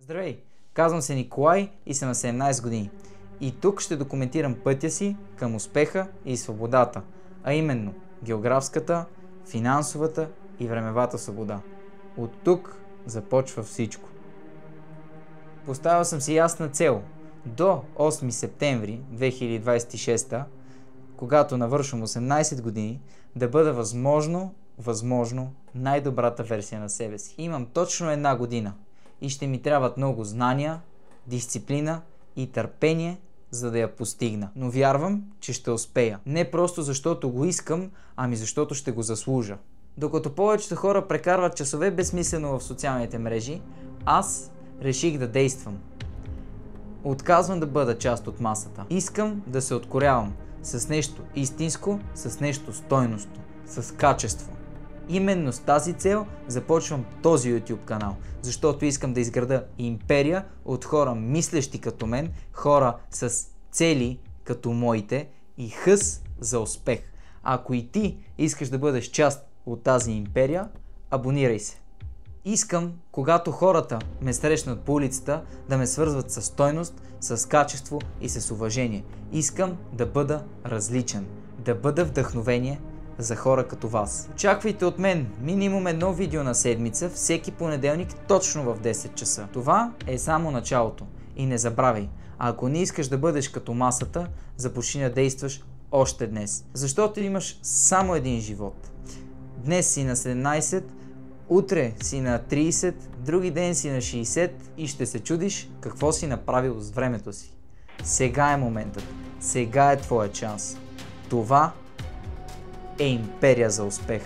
Здравей! Казвам се Николай и съм на 17 години. И тук ще документирам пътя си към успеха и свободата, а именно географската, финансовата и времевата свобода. От тук започва всичко. Поставил съм си ясна цел до 8 септември 2026, когато навършвам 18 години, да бъда възможно най-добрата версия на себе си. Имам точно една година и ще ми трябват много знания, дисциплина и търпение, за да я постигна. Но вярвам, че ще успея. Не просто защото го искам, ами защото ще го заслужа. Докато повечето хора прекарват часове безсмислено в социалните мрежи, аз реших да действам. Отказвам да бъда част от масата. Искам да се откорявам с нещо истинско, с нещо стойностно, с качество. Именно с тази цел започвам този YouTube канал, защото искам да изграда империя от хора мислещи като мен, хора с цели като моите и хъс за успех. Ако и ти искаш да бъдеш част от тази империя, абонирай се. Искам, когато хората ме срещнат по улицата, да ме свързват с стойност, с качество и с уважение. Искам да бъда различен, да бъда вдъхновение за хора като вас. Очаквайте от мен минимум едно видео на седмица, всеки понеделник точно в 10 часа. Това е само началото. И не забравяй, ако не искаш да бъдеш като масата, започни да действаш още днес. Защото имаш само един живот. Днес си на 17, утре си на 30, други ден си на 60 и ще се чудиш какво си направил с времето си. Сега е моментът. Сега е твоя шанс. Това е империя за успех.